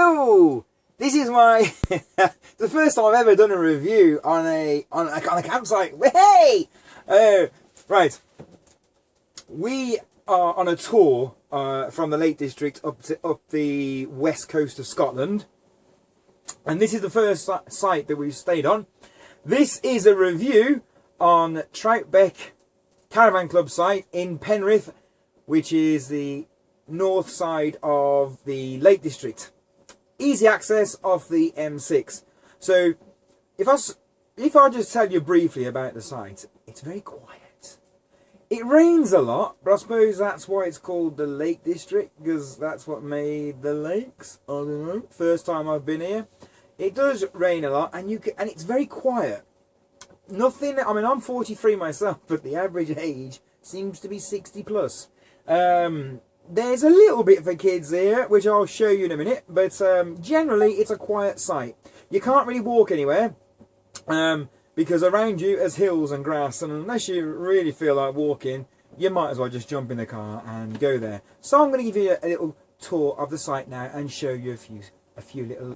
Hello! This is my the first time I've ever done a review on a campsite. Hey! Right. We are on a tour from the Lake District up the west coast of Scotland, and this is the first site that we've stayed on. This is a review on Troutbeck Caravan Club site in Penrith, which is the north side of the Lake District. Easy access off the M6. So if I just tell you briefly about the site, it's very quiet. It rains a lot, but I suppose that's why it's called the Lake District, because that's what made the lakes. I don't know. First time I've been here. It does rain a lot, and it's very quiet. Nothing. I mean, I'm 43 myself, but the average age seems to be 60 plus. There's a little bit for kids here, which I'll show you in a minute, but generally it's a quiet site. You can't really walk anywhere, because around you is hills and grass, and unless you really feel like walking, you might as well just jump in the car and go there. So I'm going to give you a little tour of the site now and show you a few little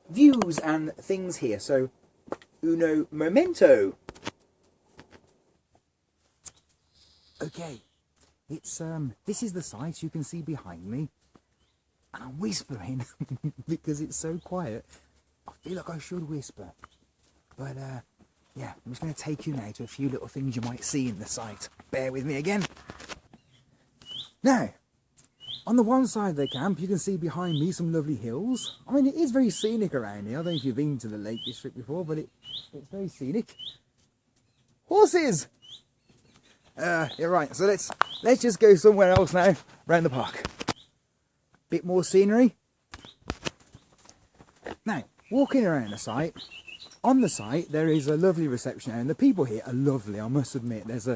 views and things here. So, uno momento. Okay. It's this is the site you can see behind me, and I'm whispering because it's so quiet. I feel like I should whisper, but yeah, I'm just going to take you now to a few little things you might see in the site. Bear with me again. Now, on the one side of the camp, you can see behind me some lovely hills. I mean, it is very scenic around here. I don't know if you've been to the Lake District before, but it's very scenic. Horses. Yeah, right, so let's just go somewhere else now, around the park. Bit more scenery. Now, walking around the site, on the site there is a lovely reception area, and the people here are lovely, I must admit. There's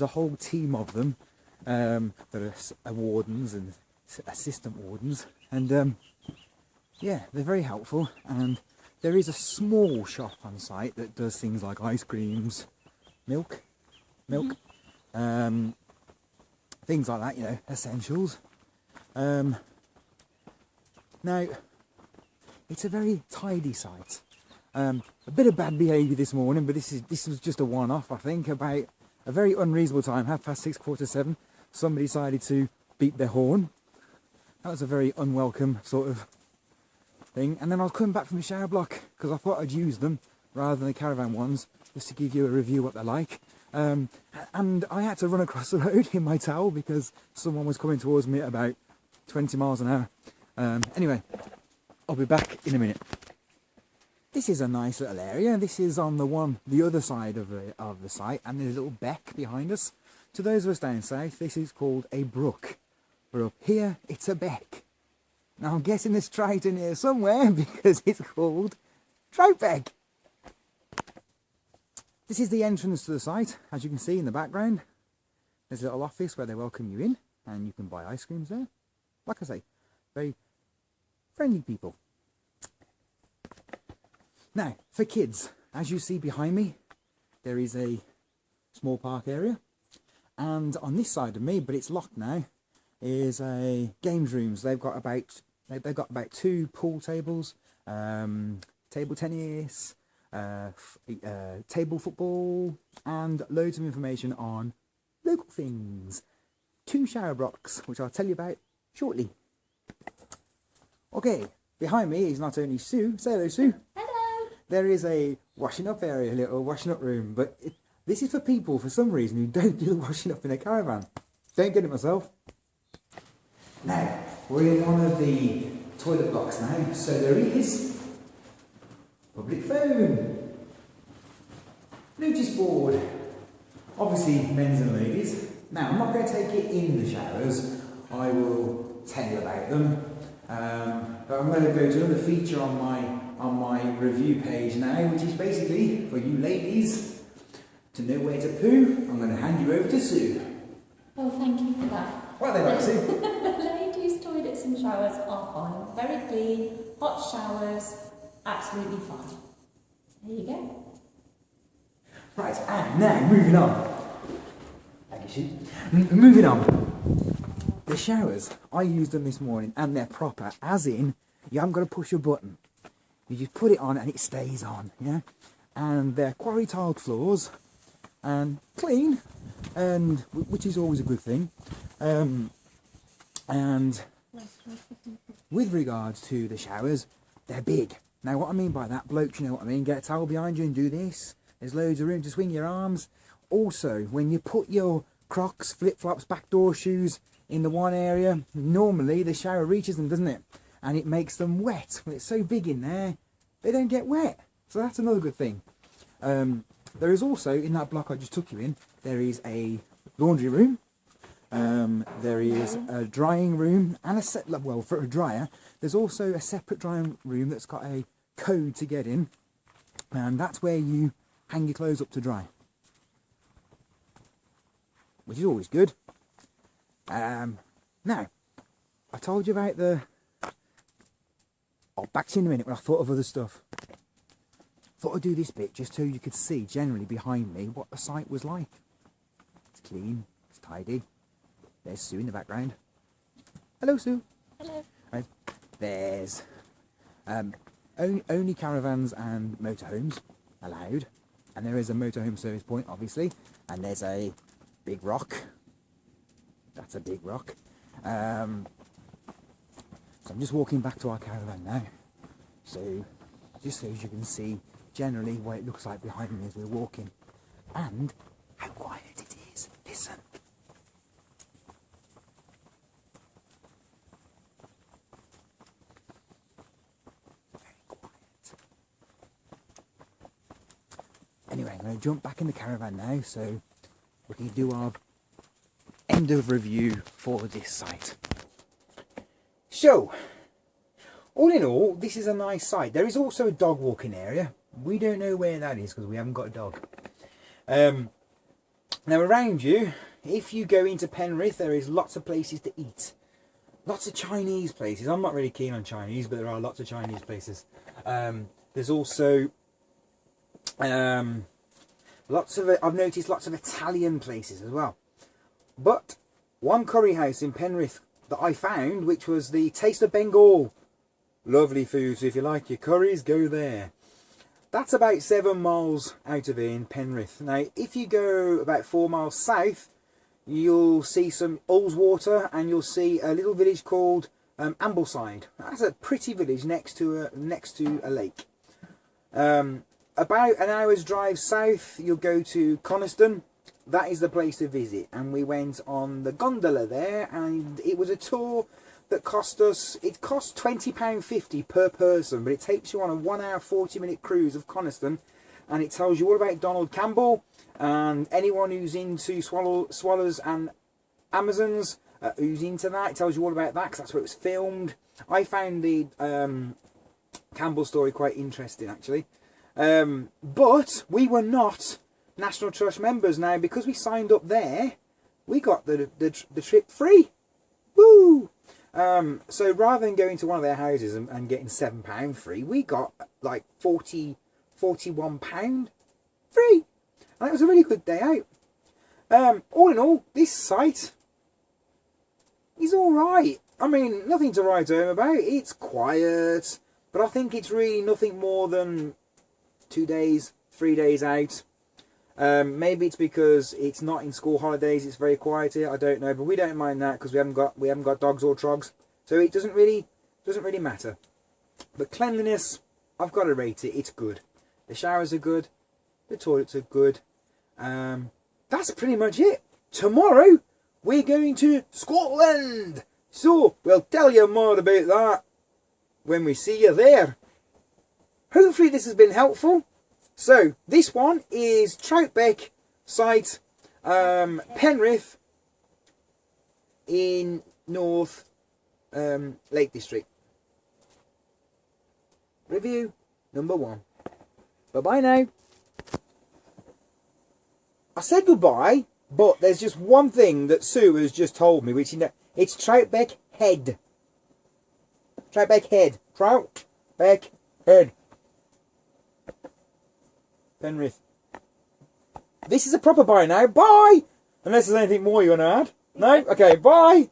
a whole team of them that are wardens and assistant wardens, and yeah, they're very helpful. And there is a small shop on site that does things like ice creams, milk. Things like that, you know, essentials. Now, it's a very tidy site. A bit of bad behaviour this morning, but this was just a one-off, I think. About a very unreasonable time, 6:30, 7:15, somebody decided to beat their horn. That was a very unwelcome sort of thing. And then I was coming back from the shower block because I thought I'd use them rather than the Caravan ones, just to give you a review what they're like. And I had to run across the road in my towel because someone was coming towards me at about 20 miles an hour. Anyway, I'll be back in a minute. This is a nice little area. This is on the other side of the site, and there's a little beck behind us. To those of us down south, this is called a brook. But up here, it's a beck. Now I'm guessing there's trout in here somewhere because it's called Troutbeck. This is the entrance to the site, as you can see in the background. There's a little office where they welcome you in, and you can buy ice creams there. Like I say, very friendly people. Now, for kids, as you see behind me, there is a small park area. And on this side of me, but it's locked now, is a games rooms. They've got about 2 pool tables, table tennis, table football, and loads of information on local things. 2 shower blocks, which I'll tell you about shortly. Okay, behind me is not only Sue. Say hello, Sue. Hello. There is a washing up area, a little washing up room, but this is for people, for some reason, who don't do the washing up in a caravan. Don't get it myself. Now, we're in one of the toilet blocks now, so there is public phone, notice board, obviously men's and ladies. Now, I'm not going to take it in the showers, I will tell you about them, but I'm going to go to another feature on my review page now, which is basically for you ladies to know where to poo. I'm going to hand you over to Sue. Oh, thank you for that. What are they like, Sue? The ladies' toilets and showers are fine. Very clean, hot showers, absolutely fine. There you go. Right, and now moving on. Thank you, Sue. Moving on. The showers, I used them this morning, and they're proper, as in You haven't got to push a button. You just put it on and it stays on, yeah? And they're quarry tiled floors and clean, and which is always a good thing. And with regards to the showers, they're big. Now what I mean by that, blokes, you know what I mean, get a towel behind you and do this. There's loads of room to swing your arms. Also, when you put your Crocs, flip-flops, backdoor shoes in the one area, normally the shower reaches them, doesn't it? And it makes them wet. When it's so big in there, they don't get wet. So that's another good thing. There is also, in that block I just took you in, there is a laundry room. There is a drying room and well, for a dryer, there's also a separate drying room that's got a code to get in. And that's where you hang your clothes up to dry, which is always good. Now, I told you about the... I'll back to you in a minute when I thought of other stuff. Thought I'd do this bit just so you could see generally behind me what the site was like. It's clean, it's tidy. There's Sue in the background. Hello, Sue. Hello. Right. There's only caravans and motorhomes allowed. And there is a motorhome service point, obviously. And there's a big rock. That's a big rock. So I'm just walking back to our caravan now. So, just so you can see generally what it looks like behind me as we're walking. And how quiet it is. Listen. Very quiet. Anyway, I'm going to jump back in the caravan now so we can do our end of review for this site. So, all in all, this is a nice site. There is also a dog walking area. We don't know where that is because we haven't got a dog. Now around you, if you go into Penrith, there is lots of places to eat. Lots of Chinese places. I'm not really keen on Chinese, but there are lots of Chinese places. There's also I've noticed lots of Italian places as well. But one curry house in Penrith that I found, which was the Taste of Bengal. Lovely food, so if you like your curries, go there. That's about 7 miles out of here in Penrith. Now, if you go about 4 miles south, you'll see some Ullswater, and you'll see a little village called Ambleside. That's a pretty village next to a lake. About an hour's drive south, you'll go to Coniston. That is the place to visit, and we went on the gondola there, and it was a tour that cost us, it cost £20.50 per person, but it takes you on a 1 hour 40-minute cruise of Coniston, and it tells you all about Donald Campbell, and anyone who's into swallows and Amazons, who's into that, it tells you all about that, because that's where it was filmed. I found the Campbell story quite interesting, actually. But we were not National Trust members. Now, because we signed up there, we got the trip free. Woo! So rather than going to one of their houses and getting £7 free, we got like £41 free. And it was a really good day out. All in all, this site is alright. I mean, nothing to write home about. It's quiet, but I think it's really nothing more than 2 days, 3 days out. Maybe it's because it's not in school holidays, it's very quiet here, I don't know, but we don't mind that because we haven't got dogs or trogs, so it doesn't really matter. But cleanliness, I've got to rate it. It's good. The showers are good, the toilets are good. That's pretty much it. Tomorrow we're going to Scotland, so we'll tell you more about that when we see you there. Hopefully this has been helpful. So, this one is Troutbeck site, Penrith in North Lake District. Review number 1. Bye-bye now. I said goodbye, but there's just one thing that Sue has just told me, which it's Troutbeck Head. Troutbeck Head. Troutbeck Head. Penrith. This is a proper bye now. Bye! Unless there's anything more you want to add. No? Okay, bye!